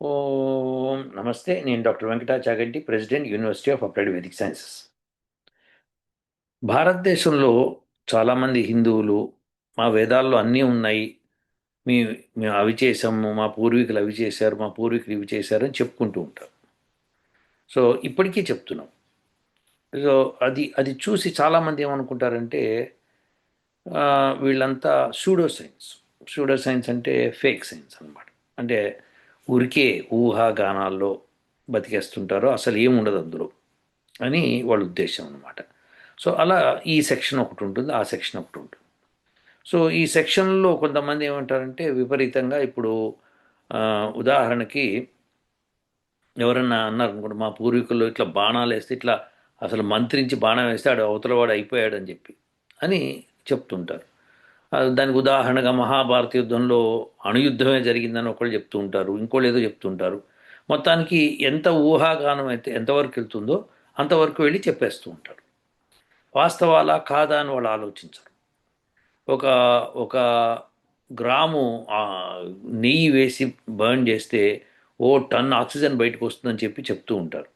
ఓం నమస్తే. నేను doctor Venkata Chaganti, president, university of applied Vedic sciences. భారతదేశంలో చాలామంది హిందువులు మా వేదాల్లో అన్నీ ఉన్నాయి, మీ మేము అవి చేసాము, మా పూర్వీకులు అవి చేశారు, మా పూర్వీకులు ఇవి చేశారు అని చెప్పుకుంటూ ఉంటారు. సో ఇప్పటికీ చెప్తున్నాం. సో అది అది చూసి చాలామంది ఏమనుకుంటారంటే ఆ, వీళ్ళంతా సూడో సైన్స్ అంటే ఫేక్ సైన్స్ అన్నమాట. అంటే ఊరికే ఊహాగానాల్లో బతికేస్తుంటారో అసలు ఏముండదు అందులో అని వాళ్ళ ఉద్దేశం అనమాట. సో అలా ఈ సెక్షన్ ఒకటి ఉంటుంది, ఆ సెక్షన్ ఒకటి ఉంటుంది. సో ఈ సెక్షన్లో కొంతమంది ఏమంటారంటే విపరీతంగా ఇప్పుడు ఆ, ఉదాహరణకి ఎవరన్నా అన్నారు అనుకోండి, మా పూర్వీకులు ఇట్లా బాణాలు వేస్తే ఇట్లా అసలు మంత్రించి బాణం వేస్తే ఆడు అవతల వాడు అయిపోయాడు అని చెప్పి అని చెప్తుంటారు. దానికి ఉదాహరణగా మహాభారత యుద్ధంలో అణుయుద్ధమే జరిగిందని ఒకళ్ళు చెప్తూ ఉంటారు, ఇంకోళ్ళు ఏదో చెప్తుంటారు. మొత్తానికి ఎంత ఊహాగానం అయితే ఎంతవరకు వెళ్తుందో అంతవరకు వెళ్ళి చెప్పేస్తూ ఉంటారు. వాస్తవాలా కాదా అని వాళ్ళు ఆలోచించరు. ఒక ఒక గ్రాము ఆ, నెయ్యి వేసి బర్న్ చేస్తే ఓ టన్ ఆక్సిజన్ బయటకు వస్తుందని చెప్పి చెప్తూ ఉంటారు.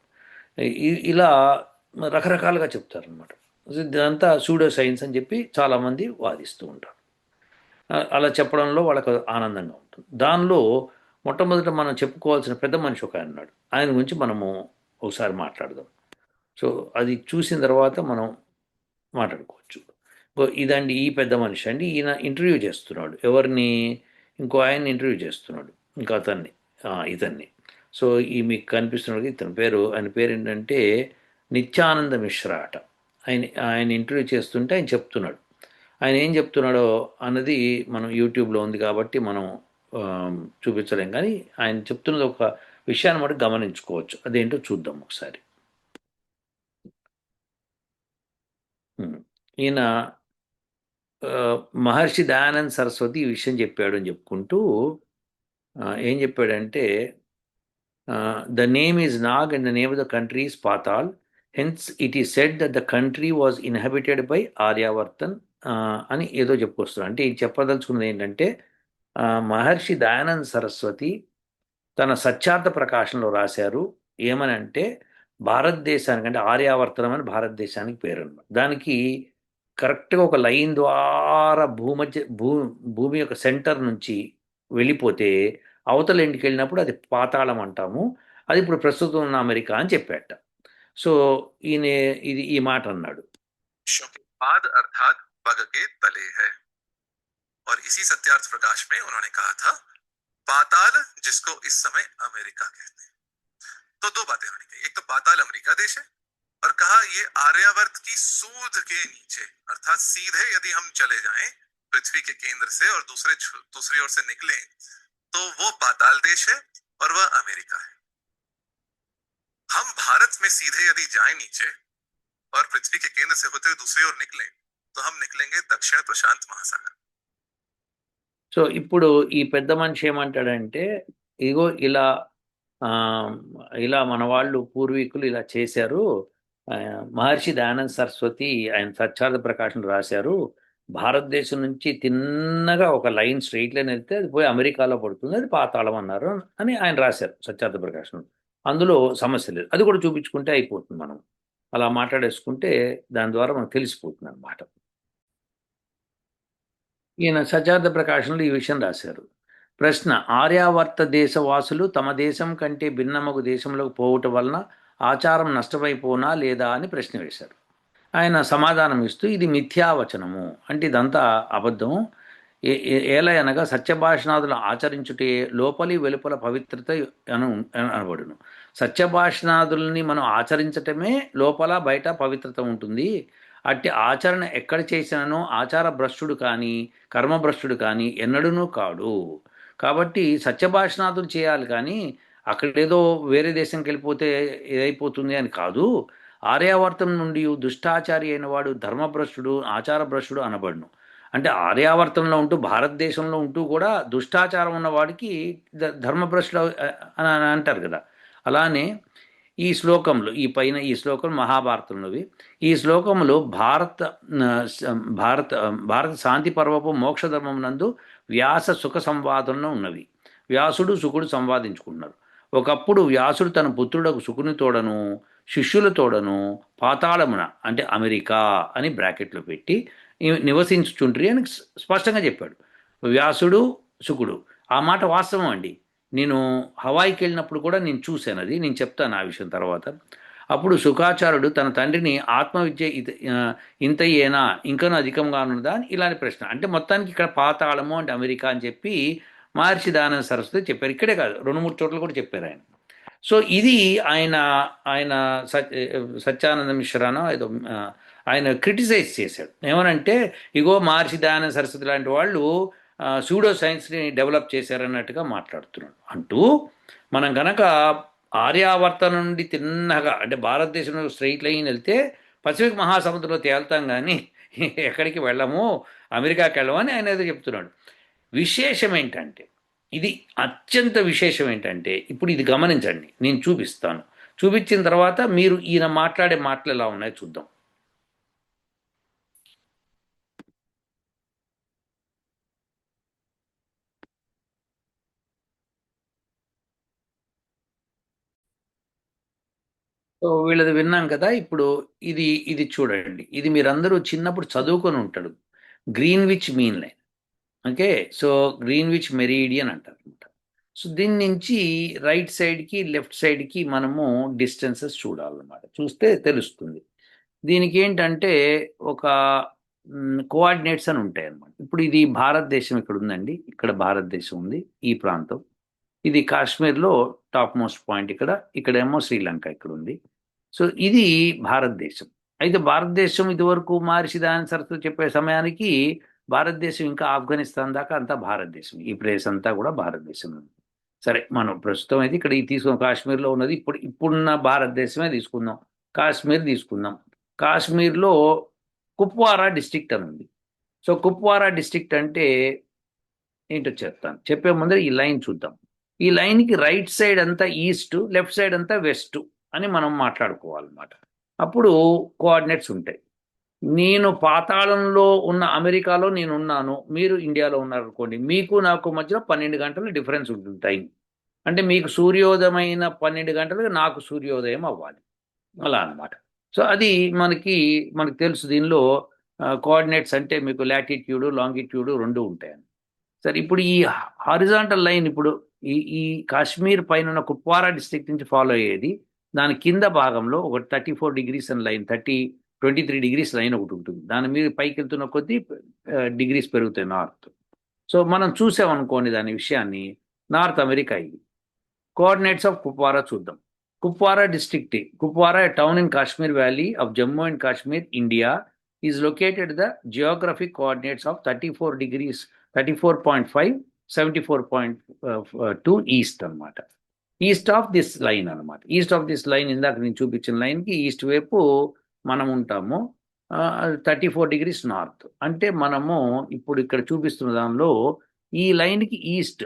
ఇలా రకరకాలుగా చెప్తారనమాట. ఇదంతా సూడో సైన్స్ అని చెప్పి చాలామంది వాదిస్తూ ఉంటారు. అలా చెప్పడంలో వాళ్ళకు ఆనందంగా ఉంటుంది. దానిలో మొట్టమొదట మనం చెప్పుకోవాల్సిన పెద్ద మనిషి ఒక ఆయన ఉన్నాడు. ఆయన గురించి మనము ఒకసారి మాట్లాడదాం. సో అది చూసిన తర్వాత మనం మాట్లాడుకోవచ్చు. ఇదండి ఈ పెద్ద మనిషి అండి, ఈయన ఇంటర్వ్యూ చేస్తున్నాడు ఎవరిని, ఇంకో ఆయన్ని ఇంటర్వ్యూ చేస్తున్నాడు, ఇంకా అతన్ని ఇతన్ని. సో ఈ మీకు కనిపిస్తున్నాడు ఇతని పేరు, ఆయన పేరు ఏంటంటే నిత్యానంద మిశ్రా అట. ఆయన ఆయన ఇంటర్వ్యూ చేస్తుంటే ఆయన చెప్తున్నాడు. ఆయన ఏం చెప్తున్నాడో అన్నది మనం యూట్యూబ్లో ఉంది కాబట్టి మనం ఆ, చూపించలేం, కానీ ఆయన చెప్తున్నది ఒక విషయాన్ని మనం గమనించుకోవచ్చు. అదేంటో చూద్దాం ఒకసారి. ఉమ్. ఈయన ఆ, మహర్షి దయానంద్ సరస్వతి ఈ విషయం చెప్పాడు అని చెప్పుకుంటూ ఏం చెప్పాడంటే the name is Nag and the name of the country is Patal, hence it is said that the country was inhabited by Aryavartan అని ఏదో చెప్పుకొస్తున్నాడు. అంటే ఇది చెప్పదలుచుకున్నది ఏంటంటే మహర్షి దయానంద్ సరస్వతి తన సత్యార్థ ప్రకాశంలో రాశారు. ఏమని అంటే భారతదేశానికి, అంటే ఆర్యావర్తనం అని భారతదేశానికి పేరు అన్నమాట. దానికి కరెక్ట్గా ఒక లైన్ ద్వారా భూమి యొక్క సెంటర్ నుంచి వెళ్ళిపోతే అవతల ఇంటికి వెళ్ళినప్పుడు అది పాతాళం అంటాము. అది ఇప్పుడు ప్రస్తుతం ఉన్న అమెరికా అని చెప్పాట. సో ఈయన ఈ మాట అన్నాడు. पाद अर्थात पग के तले है। और इसी सत्यार्थ प्रकाश में उन्होंने कहा था पाताल, जिसको इस समय अमेरिका कहते हैं। तो दो बातें उन्होंने कही, एक तो पाताल अमेरिका देश है, और कहा ये आर्यावर्त की सूद के नीचे, अर्थात सीधे यदि हम चले जाएं पृथ्वी के केंद्र से और दूसरी ओर से निकले तो वो पाताल देश है और वह अमेरिका है। हम भारत में सीधे यदि जाएं नीचे और पृथ्वी के केंद्र से होते हुए दूसरी ओर निकलें तो हम निकलेंगे दक्षिण प्रशांत महासागर। సో ఇప్పుడు ఈ పెద్ద మనిషి ఏమంటాడంటే ఇగో ఇలా ఆ, ఇలా మన వాళ్ళు పూర్వీకులు ఇలా చేశారు. ఆ, మహర్షి దయానంద సరస్వతి ఆయన సత్యార్థ ప్రకాశం రాశారు. భారతదేశం నుంచి తిన్నగా ఒక లైన్ స్ట్రైట్ లైన్ వెళ్తే అది పోయి అమెరికాలో పడుతుంది, అది పాతాళం అన్నారు అని ఆయన రాశారు సత్యార్థ ప్రకాశం. అందులో సమస్య లేదు, అది కూడా చూపించుకుంటే అయిపోతుంది. మనం అలా మాట్లాడేసుకుంటే దాని ద్వారా మనకు తెలిసిపోతుంది అన్నమాట. ఈయన సత్యార్థ ప్రకాశంలో ఈ విషయం రాశారు. ప్రశ్న: ఆర్యావర్త దేశవాసులు తమ దేశం కంటే భిన్నమగు దేశంలోకి పోవటం వలన ఆచారం నష్టమైపోనా లేదా అని ప్రశ్న వేశారు. ఆయన సమాధానం ఇస్తూ ఇది మిథ్యావచనము, అంటే ఇదంతా అబద్ధము. ఏలయనగా సత్యభాషణాదులు ఆచరించుటే లోపలి వెలుపల పవిత్రత అనబడును. సత్యభాషణాదుల్ని మనం ఆచరించటమే లోపల బయట పవిత్రత ఉంటుంది. అట్టి ఆచరణ ఎక్కడ చేసిననో ఆచార భ్రష్టుడు కానీ కర్మభ్రష్టుడు కానీ ఎన్నడూనూ కాడు. కాబట్టి సత్యభాషణాదులు చేయాలి, కానీ అక్కడేదో వేరే దేశంకి వెళ్ళిపోతే ఏదైపోతుంది అని కాదు. ఆర్యావర్తం నుండి దుష్టాచారి అయిన వాడు ధర్మభ్రష్టుడు ఆచారభ్రష్టుడు అనబడును. అంటే ఆర్యావర్తంలో ఉంటూ భారతదేశంలో ఉంటూ కూడా దుష్టాచారం ఉన్న వాడికి ధర్మభ్రష్టుడు అని అంటారు కదా. అలానే ఈ శ్లోకంలో ఈ శ్లోకం మహాభారతంలోవి. ఈ శ్లోకంలో భారత భారత శాంతి పర్వపు మోక్షధర్మం నందు వ్యాస సుఖ సంవాదంలో ఉన్నవి. వ్యాసుడు సుఖుడు సంవాదించుకుంటున్నారు. ఒకప్పుడు వ్యాసుడు తన పుత్రుడకు శుకునితోడను శిష్యులతోడను పాతాళమున అంటే అమెరికా అని బ్రాకెట్లో పెట్టి నివసించుచుండ్రి అని స్పష్టంగా చెప్పాడు. వ్యాసుడు శుకుడు. ఆ మాట వాస్తవం అండి. నేను హవాయికి వెళ్ళినప్పుడు కూడా నేను చూశాను అది. నేను చెప్తాను ఆ విషయం తర్వాత. అప్పుడు శుకాచార్యుడు తన తండ్రిని ఆత్మవిద్య ఇంతయేనా ఇంకనూ అధికంగా ఉన్నదా అని ఇలాంటి ప్రశ్న. అంటే మొత్తానికి ఇక్కడ పాతాళము అంటే అమెరికా అని చెప్పి మహర్షి దయానంద సరస్వతి చెప్పారు. ఇక్కడే కాదు, 2-3 చోట్ల కూడా చెప్పారు ఆయన. సో ఇది ఆయన ఆయన సత్యానంద మిశ్రానో ఏదో ఆయన క్రిటిసైజ్ చేశాడు. ఏమనంటే ఇగో మహర్షి దయానంద సరస్వతి లాంటి వాళ్ళు సూడో సైన్స్ని డెవలప్ చేశారన్నట్టుగా మాట్లాడుతున్నాడు. అంటూ మనం కనుక ఆర్యావర్త నుండి తిన్నగా అంటే భారతదేశంలో స్ట్రైట్ లైన్ వెళ్తే పసిఫిక్ మహాసముద్రంలో తేల్తాం, కానీ ఎక్కడికి వెళ్ళము, అమెరికాకి వెళ్ళమని ఆయన ఏదో చెప్తున్నాడు. విశేషం ఏంటంటే, ఇది అత్యంత విశేషం ఏంటంటే, ఇప్పుడు ఇది గమనించండి, నేను చూపిస్తాను. చూపించిన తర్వాత మీరు ఈయన మాట్లాడే మాటలు ఎలా ఉన్నాయో చూద్దాం. సో వీళ్ళది విన్నాం కదా. ఇప్పుడు ఇది ఇది చూడండి. ఇది మీరందరూ చిన్నప్పుడు చదువుకొని ఉంటాడు. Greenwich mean line. Okay, so Greenwich meridian అంటారు అనమాట. సో దీని నుంచి రైట్ సైడ్కి లెఫ్ట్ సైడ్కి మనము డిస్టెన్సెస్ చూడాలన్నమాట. చూస్తే తెలుస్తుంది. దీనికి ఏంటంటే ఒక కోఆర్డినేట్స్ అని ఉంటాయి అన్నమాట. ఇప్పుడు ఇది భారతదేశం ఇక్కడ ఉందండి, ఇక్కడ భారతదేశం ఉంది, ఈ ప్రాంతం. ఇది కాశ్మీర్లో టాప్ మోస్ట్ పాయింట్ ఇక్కడ, ఇక్కడేమో శ్రీలంక ఇక్కడ ఉంది. సో ఇది భారతదేశం. అయితే భారతదేశం ఇదివరకు మహర్షి దయానంద సరస్వతి చెప్పే సమయానికి భారతదేశం ఇంకా ఆఫ్ఘనిస్తాన్ దాకా అంతా భారతదేశం. ఈ ప్లేస్ అంతా కూడా భారతదేశం. సరే, మనం ప్రస్తుతం అయితే ఇక్కడ ఈ తీసుకున్న కాశ్మీర్లో ఉన్నది ఇప్పుడున్న భారతదేశమే తీసుకుందాం. కాశ్మీర్ తీసుకుందాం. కాశ్మీర్లో కుప్వారా డిస్ట్రిక్ట్ అని ఉంది. సో కుప్వారా డిస్ట్రిక్ట్ అంటే ఏంటో చెప్తాను. చెప్పే ముందర ఈ లైన్ చూద్దాం. ఈ లైన్కి రైట్ సైడ్ అంతా ఈస్ట్, లెఫ్ట్ సైడ్ అంతా వెస్ట్ అని మనం మాట్లాడుకోవాలన్నమాట. అప్పుడు కోఆర్డినేట్స్ ఉంటాయి. నేను పాతాళంలో ఉన్న అమెరికాలో నేను ఉన్నాను, మీరు ఇండియాలో ఉన్నారనుకోండి, మీకు నాకు మధ్యలో 12 గంటలు డిఫరెన్స్ ఉంటుంది టైం. అంటే మీకు సూర్యోదయమైన 12 గంటలకు నాకు సూర్యోదయం అవ్వాలి, అలా అనమాట. సో అది మనకి తెలుసు. దీనిలో కోఆర్డినేట్స్ అంటే మీకు లాటిట్యూడ్ లాంగిట్యూడ్ 2 ఉంటాయని. సరే, ఇప్పుడు ఈ హారిజాంటల్ లైన్ ఇప్పుడు ఈ కాశ్మీర్ పైన ఉన్న కుప్వారా డిస్ట్రిక్ట్ నుంచి ఫాలో అయ్యేది, దాని కింద భాగంలో ఒక 34 డిగ్రీస్ అని లైన్, 23 డిగ్రీస్ లైన్ ఒకటి ఉంటుంది. దాని మీద పైకి వెళ్తున్న కొద్దీ డిగ్రీస్ పెరుగుతాయి నార్త్. సో మనం చూసామనుకోండి దాని విషయాన్ని, నార్త్ అమెరికా ఇది. కోఆర్డినేట్స్ ఆఫ్ కుప్వారా చూద్దాం. Kupwara district, Kupwara a town in Kashmir Valley of Jammu and Kashmir, India, is located the geographic coordinates of 34 degrees, 34.5, 74.2 east అనమాట. ఈస్ట్ ఆఫ్ దిస్ లైన్ అనమాట. ఈస్ట్ ఆఫ్ దిస్ లైన్, ఇందాక నేను చూపించిన లైన్కి east వైపు మనం ఉంటాము. 34 డిగ్రీస్ నార్త్. అంటే మనము ఇప్పుడు ఇక్కడ చూపిస్తున్న దానిలో ఈ లైన్కి ఈస్ట్,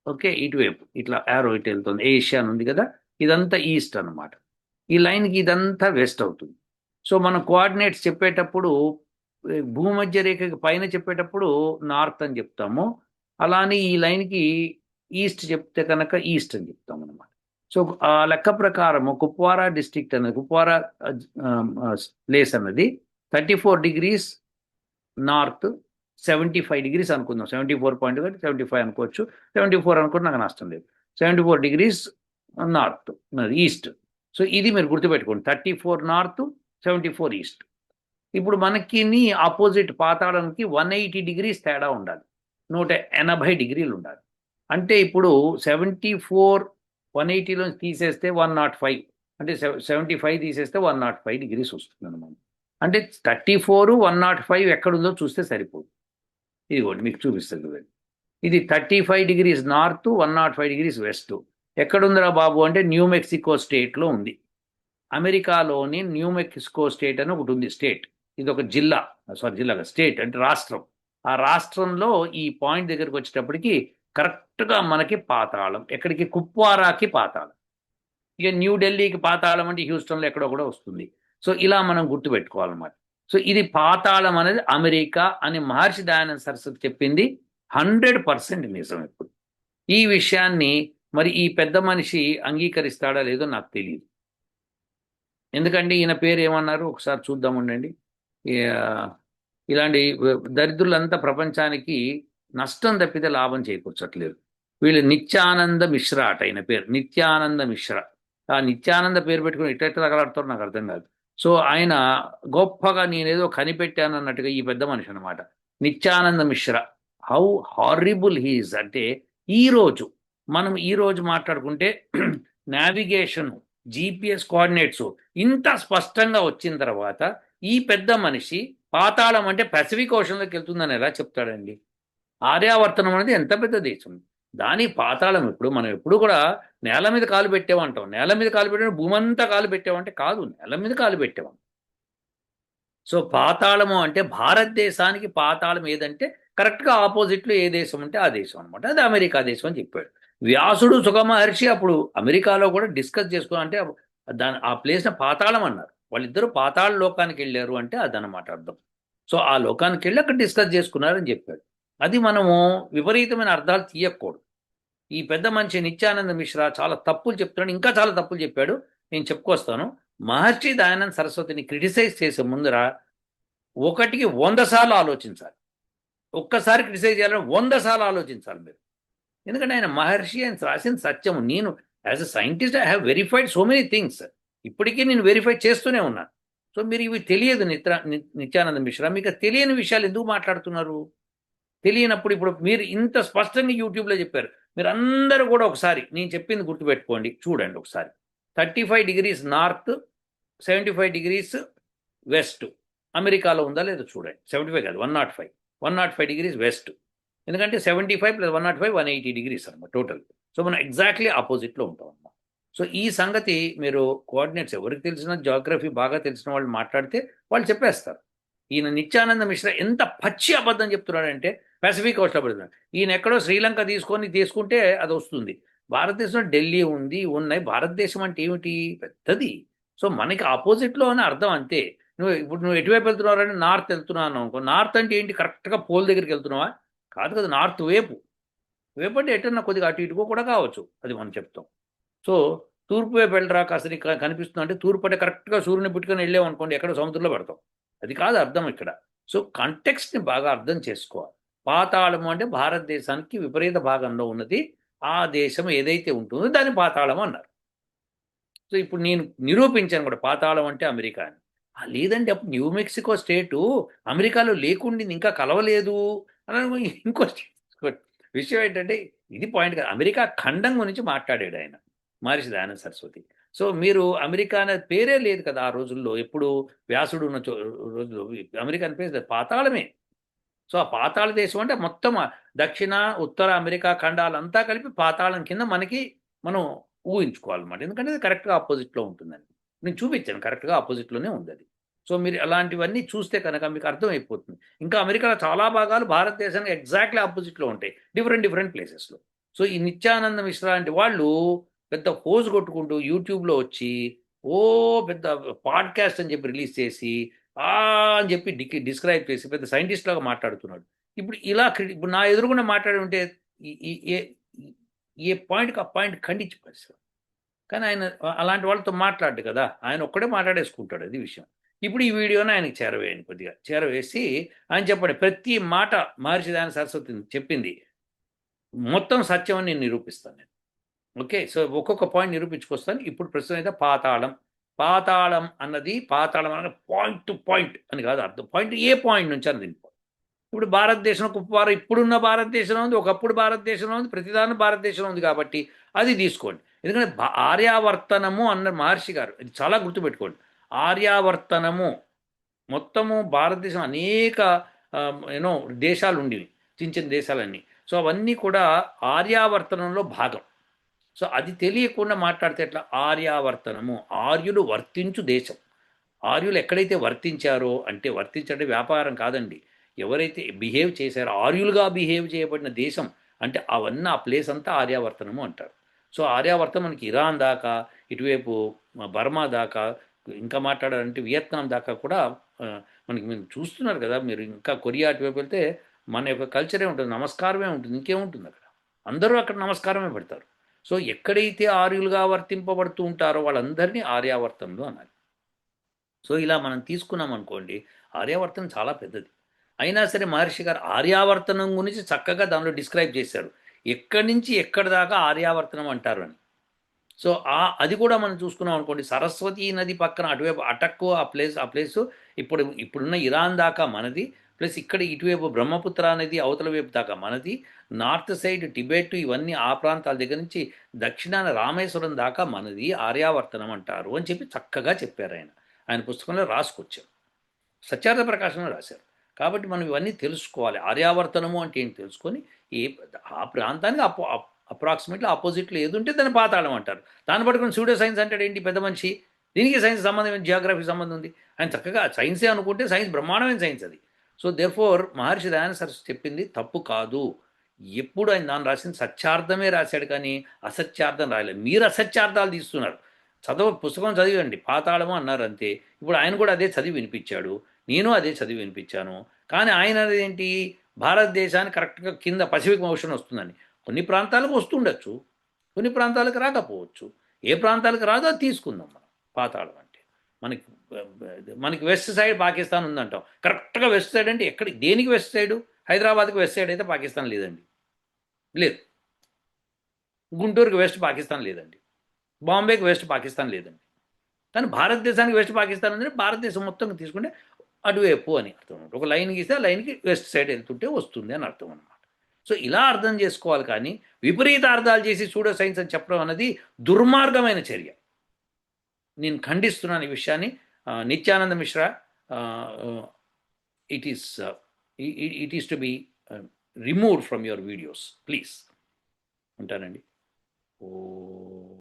ఓకే, ఇటువైపు ఇట్లా యారో ఇటు వెళ్తుంది. ఏషియా ఉంది కదా, ఇదంతా ఈస్ట్ అనమాట. ఈ లైన్కి ఇదంతా వెస్ట్ అవుతుంది. సో మనం కోఆర్డినేట్స్ చెప్పేటప్పుడు భూమధ్య రేఖకి పైన చెప్పేటప్పుడు నార్త్ అని చెప్తాము. అలానే ఈ లైన్కి ఈస్ట్ చెప్తే కనుక ఈస్ట్ అని చెప్తాం అనమాట. సో ఆ లెక్క ప్రకారము కుప్వారా డిస్ట్రిక్ట్ అనేది, కుప్వారా ప్లేస్ అన్నది 34 డిగ్రీస్ నార్త్, 75 డిగ్రీస్ అనుకుందాం. 74.75 అనుకోవచ్చు, 74 అనుకుంటే నాకు నష్టం లేదు. 74 డిగ్రీస్ నార్త్, ఈస్ట్. సో ఇది మీరు గుర్తుపెట్టుకోండి, 34 నార్త్, 74 ఈస్ట్. ఇప్పుడు మనకి ఆపోజిట్ పాతాళానికి 180 డిగ్రీస్ తేడా ఉండాలి, 180 డిగ్రీలు ఉండాలి. అంటే ఇప్పుడు 74 180లో తీసేస్తే 105, అంటే 75 తీసేస్తే 105 డిగ్రీస్ వస్తుంది అనమాట. అంటే 34 105 ఎక్కడుందో చూస్తే సరిపోదు. ఇదిగోండి మీకు చూపిస్తుంది కదా, ఇది 35 డిగ్రీస్ నార్త్, 105 డిగ్రీస్ వెస్ట్. ఎక్కడుందిరా బాబు అంటే న్యూ మెక్సికో స్టేట్లో ఉంది. అమెరికాలోని న్యూ మెక్సికో స్టేట్ అని ఒకటి ఉంది, స్టేట్. ఇది ఒక జిల్లా, జిల్లాగా స్టేట్ అంటే రాష్ట్రం. ఆ రాష్ట్రంలో ఈ పాయింట్ దగ్గరికి వచ్చేటప్పటికి కరెక్ట్గా మనకి పాతాళం, ఎక్కడికి కుప్వారాకి పాతాళం. ఇక న్యూఢిల్లీకి పాతాళం అంటే హ్యూస్టన్లో ఎక్కడో కూడా వస్తుంది. సో ఇలా మనం గుర్తుపెట్టుకోవాలన్నమాట. సో ఇది పాతాళం అనేది అమెరికా అని మహర్షి దయానంద సరస్వతి చెప్పింది 100% నిజం. ఇప్పుడు ఈ విషయాన్ని మరి ఈ పెద్ద మనిషి అంగీకరిస్తాడా లేదో నాకు తెలియదు. ఎందుకంటే ఈయన పేరు ఏమన్నారు ఒకసారి చూద్దాం ఉండండి. ఇలాంటి దరిద్రులంతా ప్రపంచానికి నష్టం తప్పితే లాభం చేకూర్చట్లేదు. వీళ్ళు నిత్యానంద మిశ్రా అట, ఆయన పేరు నిత్యానంద మిశ్రా. ఆ నిత్యానంద పేరు పెట్టుకుని ఇట్ట తగలాడుతారో నాకు అర్థం కాదు. సో ఆయన గొప్పగా నేనేదో కనిపెట్టాను అన్నట్టుగా ఈ పెద్ద మనిషి అనమాట Nityananda Mishra. How horrible he is అంటే ఈరోజు మనం ఈరోజు మాట్లాడుకుంటే నావిగేషన్, జిపిఎస్ కోఆర్డినేట్స్ ఇంత స్పష్టంగా వచ్చిన తర్వాత ఈ పెద్ద మనిషి పాతాళం అంటే పసిఫిక్ ఓషన్లోకి వెళ్తుందని ఎలా చెప్తాడండి? ఆర్యావర్తనం అనేది ఎంత పెద్ద దేశం, దాని పాతాళం. ఇప్పుడు మనం ఎప్పుడు కూడా నేల మీద కాలు పెట్టామంటాం. నేల మీద కాలు పెట్టే భూమి అంతా కాలు పెట్టామంటే కాదు, నేల మీద కాలు పెట్టాం. సో పాతాళము అంటే భారతదేశానికి పాతాళం ఏదంటే కరెక్ట్గా ఆపోజిట్లో ఏ దేశం ఉంటే ఆ దేశం అనమాట. అది అమెరికా దేశం అని చెప్పాడు. వ్యాసుడు సుఖమహర్షి అప్పుడు అమెరికాలో కూడా డిస్కస్ అంటే దాని ఆ ప్లేస్ని పాతాళం అన్నారు. వాళ్ళిద్దరూ పాతాళ లోకానికి వెళ్ళారు అంటే అదనమాట అర్థం. సో ఆ లోకానికి వెళ్ళి అక్కడ డిస్కస్ చేసుకున్నారని చెప్పాడు. అది మనము విపరీతమైన అర్థాలు తీయకూడదు. ఈ పెద్ద మనిషి నిత్యానంద మిశ్రా చాలా తప్పులు చెప్తున్నాడు, ఇంకా చాలా తప్పులు చెప్పాడు. నేను చెప్పుకొస్తాను. మహర్షి దయానంద సరస్వతిని క్రిటిసైజ్ చేసే ముందర 1కి 100 సార్లు ఆలోచించాలి. ఒక్కసారి క్రిటిసైజ్ చేయాలని 100 సార్లు ఆలోచించాలి మీరు. ఎందుకంటే ఆయన మహర్షి, ఆయన రాసిన సత్యము. నేను as a scientist I have verified so many things. ఇప్పటికీ నేను వెరిఫై చేస్తూనే ఉన్నాను. సో మీరు ఇవి తెలియదు నిత్యానంద మిశ్రా, మీకు తెలియని విషయాలు ఎందుకు మాట్లాడుతున్నారు? తెలియనప్పుడు ఇప్పుడు మీరు ఇంత స్పష్టంగా యూట్యూబ్లో చెప్పారు. మీరు అందరూ కూడా ఒకసారి నేను చెప్పింది గుర్తుపెట్టుకోండి, చూడండి ఒకసారి. 35 degrees నార్త్, 75 degrees వెస్ట్ అమెరికాలో ఉందా లేదో చూడండి. 75 కాదు, 105 degrees వెస్ట్. ఎందుకంటే 75 + 105 180 degrees అనమాట టోటల్. సో మనం ఎగ్జాక్ట్లీ ఆపోజిట్లో ఉంటాం అన్నమాట. సో ఈ సంగతి మీరు కోఆర్డినేట్స్ ఎవరికి తెలిసిన, జాగ్రఫీ బాగా తెలిసిన వాళ్ళు మాట్లాడితే వాళ్ళు చెప్పేస్తారు. ఈయన నిత్యానంద మిశ్రా ఎంత పచ్చి అబద్ధం చెప్తున్నాడంటే పసిఫిక్ కోస్ట్లో పడుతున్నాడు. ఈయన ఎక్కడో శ్రీలంక తీసుకుంటే అది వస్తుంది. భారతదేశంలో ఢిల్లీ ఉంది, ఉన్నాయి. భారతదేశం అంటే ఏమిటి? పెద్దది. సో మనకి ఆపోజిట్లో అని అర్థం అంతే. నువ్వు ఎటువైపు వెళ్తున్నావు? నార్త్ వెళ్తున్నాను అనుకో. నార్త్ అంటే ఏంటి? కరెక్ట్గా పోల్ దగ్గరికి వెళ్తున్నావా? కాదు కదా, నార్త్ వైపు. వైపు అంటే ఎటన్నా కొద్దిగా అటు ఇటుకో కూడా కావచ్చు, అది మనం చెప్తాం. సో తూర్పు వైపు వెళ్ళరా కాస్త నీకు కనిపిస్తుంది అంటే తూర్పు అంటే కరెక్ట్గా సూర్యుని పుట్టుకొని వెళ్ళావు అనుకోండి, ఎక్కడ సముద్రంలో పెడతాం. అది కాదు అర్థం ఇక్కడ. సో కంటెక్స్ట్ని బాగా అర్థం చేసుకోవాలి. పాతాళము అంటే భారతదేశానికి విపరీత భాగంలో ఉన్నది. ఆ దేశం ఏదైతే ఉంటుందో దాన్ని పాతాళం అన్నారు. సో ఇప్పుడు నేను నిరూపించాను కూడా పాతాళం అంటే అమెరికా అని. లేదండి, అప్పుడు న్యూ మెక్సికో స్టేటు అమెరికాలో లేకుండింది, ఇంకా కలవలేదు అని. ఇంకో విషయం ఏంటంటే ఇది పాయింట్ కాదు. అమెరికా ఖండం గురించి మాట్లాడాడు ఆయన, మహర్షి దయానంద సరస్వతి. సో మీరు అమెరికా అనే పేరే లేదు కదా ఆ రోజుల్లో. ఎప్పుడు వ్యాసుడు ఉన్న రోజుల్లో అమెరికా అనే పేరు పాతాళమే. సో ఆ పాతాళ దేశం అంటే మొత్తం దక్షిణ ఉత్తర అమెరికా ఖండాలంతా కలిపి పాతాళం కింద మనం ఊహించుకోవాలన్నమాట. ఎందుకంటే అది కరెక్ట్గా ఆపోజిట్లో ఉంటుందని నేను చూపించాను. కరెక్ట్గా ఆపోజిట్లోనే ఉంది అది. సో మీరు అలాంటివన్నీ చూస్తే కనుక మీకు అర్థమైపోతుంది. ఇంకా అమెరికాలో చాలా భాగాలు భారతదేశానికి ఎగ్జాక్ట్లీ ఆపోజిట్లో ఉంటాయి, డిఫరెంట్ ప్లేసెస్లో. సో ఈ నిత్యానంద మిశ్రా లాంటి వాళ్ళు పెద్ద పోజ్ కొట్టుకుంటూ యూట్యూబ్లో వచ్చి ఓ పెద్ద పాడ్కాస్ట్ అని చెప్పి రిలీజ్ చేసి అని చెప్పి డిస్క్రైబ్ చేసి పెద్ద సైంటిస్ట్ లాగా మాట్లాడుతున్నాడు. ఇప్పుడు నా ఎదురుగుండా మాట్లాడి ఉంటే ఏ పాయింట్కి ఆ పాయింట్ ఖండించి పరిస్థితి. కానీ ఆయన అలాంటి వాళ్ళతో మాట్లాడు కదా, ఆయన ఒక్కడే మాట్లాడేసుకుంటాడు, అది విషయం. ఇప్పుడు ఈ వీడియోని ఆయనకి చేరవేయండి, కొద్దిగా చేరవేసి ఆయన చెప్పండి ప్రతి మాట మహర్షి దయానంద సరస్వతి చెప్పింది మొత్తం సత్యం అని నేను నిరూపిస్తాను నేను. ఓకే, సో ఒక్కొక్క పాయింట్ నిరూపించుకొస్తాను. ఇప్పుడు ప్రస్తుతం అయితే పాతాళం అన్నది పాయింట్ టు పాయింట్ అని కాదు అర్థం. పాయింట్ ఏ పాయింట్ నుంచి అని దీని. ఇప్పుడు భారతదేశం ఇప్పుడున్న భారతదేశంలో ఉంది, ఒకప్పుడు భారతదేశంలో ఉంది, ప్రతిదానం భారతదేశంలో ఉంది కాబట్టి అది తీసుకోండి. ఎందుకంటే ఆర్యావర్తనము అన్న మహర్షి గారు, ఇది చాలా గుర్తుపెట్టుకోండి. ఆర్యావర్తనము మొత్తము భారతదేశం అనేక దేశాలు ఉండేవి, చిన్న దేశాలన్నీ. సో అవన్నీ కూడా ఆర్యావర్తనంలో భాగం. సో అది తెలియకుండా మాట్లాడితే ఎట్లా? ఆర్యావర్తనము, ఆర్యులు వర్తించు దేశం. ఆర్యులు ఎక్కడైతే వర్తించారో అంటే వర్తించంటే వ్యాపారం కాదండి, ఎవరైతే బిహేవ్ చేశారో ఆర్యులుగా బిహేవ్ చేయబడిన దేశం అంటే అవన్నీ ఆ ప్లేస్ అంతా ఆర్యావర్తనము అంటారు. సో ఆర్యావర్తనం మనకి ఇరాన్ దాకా, ఇటువైపు బర్మా దాకా, ఇంకా మాట్లాడాలంటే వియత్నాం దాకా కూడా మనకి మీరు చూస్తున్నారు కదా. మీరు ఇంకా కొరియా అటువైపు వెళ్తే మన యొక్క కల్చరే ఉంటుంది, నమస్కారమే ఉంటుంది, ఇంకేముంటుంది అక్కడ. అందరూ అక్కడ నమస్కారమే పెడతారు. సో ఎక్కడైతే ఆర్యులుగా వర్తింపబడుతూ ఉంటారో వాళ్ళందరినీ ఆర్యావర్తనులు అనాలి. సో ఇలా మనం తీసుకున్నాం అనుకోండి, ఆర్యావర్తనం చాలా పెద్దది. అయినా సరే మహర్షి గారు ఆర్యావర్తనం గురించి చక్కగా దానిలో డిస్క్రైబ్ చేశారు. ఎక్కడి నుంచి ఎక్కడి దాకా ఆర్యావర్తనం అంటారు అని. సో అది కూడా మనం చూసుకున్నాం అనుకోండి, సరస్వతీ నది పక్కన అటువైపు అటక్కు ఆ ప్లేసు ఇప్పుడున్న ఇరాన్ దాకా మనది, ప్లస్ ఇక్కడ ఇటువైపు బ్రహ్మపుత్ర నది అవతల వైపు దాకా మనది, నార్త్ సైడ్ టిబెట్ ఇవన్నీ ఆ ప్రాంతాల దగ్గర నుంచి దక్షిణాన రామేశ్వరం దాకా మనది ఆర్యావర్తనం అంటారు అని చెప్పి చక్కగా చెప్పారు ఆయన. ఆయన పుస్తకంలో రాసుకొచ్చారు, సత్యార్థ ప్రకాశంలో రాశారు. కాబట్టి మనం ఇవన్నీ తెలుసుకోవాలి. ఆర్యావర్తనము అంటే ఏంటి తెలుసుకొని ఏ ఆ ప్రాంతానికి అప్రాక్సిమేట్లీ ఆపోజిట్లో ఏది ఉంటే దాన్ని పాతాళం అంటారు. దాన్ని పట్టుకుని సూడో సైన్స్ అంటాడు ఏంటి పెద్ద మనిషి. దీనికి సైన్స్ సంబంధం, జియోగ్రఫీ సంబంధం ఉంది. ఆయన చక్కగా సైన్సే అనుకుంటే సైన్స్ బ్రహ్మాండమైన సైన్స్ అది. సో దేర్ఫోర్ మహర్షి దయానంద సరస్వతి చెప్పింది తప్పు కాదు. ఎప్పుడు ఆయన దాన్ని రాసింది సత్యార్థమే రాశాడు, కానీ అసత్యార్థం రాయలేదు. మీరు అసత్యార్థాలు తీస్తున్నారు. పుస్తకం చదివండి, పాతాళము అన్నారు అంతే. ఇప్పుడు ఆయన కూడా అదే చదివి వినిపించాడు, నేను అదే చదివి వినిపించాను. కానీ ఆయన అనేది ఏంటి, భారతదేశానికి కరెక్ట్గా కింద పసిఫిక్ ఓషన్ వస్తుందని. కొన్ని ప్రాంతాలకు వస్తుండొచ్చు, కొన్ని ప్రాంతాలకు రాకపోవచ్చు. ఏ ప్రాంతాలకు రాదో అది తీసుకుందాం మనం. పాతాళం అంటే మనకి మనకి వెస్ట్ సైడ్ పాకిస్తాన్ ఉందంటాం. కరెక్ట్గా వెస్ట్ సైడ్ అంటే ఎక్కడ, దేనికి వెస్ట్ సైడు? హైదరాబాద్కి వెస్ట్ సైడ్ అయితే పాకిస్తాన్ లేదండి, లేదు. గుంటూరుకి వెస్ట్ పాకిస్తాన్ లేదండి, బాంబేకి వెస్ట్ పాకిస్తాన్ లేదండి. కానీ భారతదేశానికి వెస్ట్ పాకిస్తాన్ ఉందంటే భారతదేశం మొత్తం తీసుకుంటే అటువైపు అని అర్థం అనమాట. ఒక లైన్ గీస్తే ఆ లైన్కి వెస్ట్ సైడ్ వెళ్తుంటే వస్తుంది అని అర్థం అనమాట. సో ఇలా అర్థం చేసుకోవాలి, కానీ విపరీత అర్థాలు చేసి సూడో సైన్స్ అని చెప్పడం అన్నది దుర్మార్గమైన చర్య. నేను ఖండిస్తున్నాను ఈ విషయాన్ని. Nityananda Mishra, it is to be removed from your videos please. ఉంటానండి. ఓ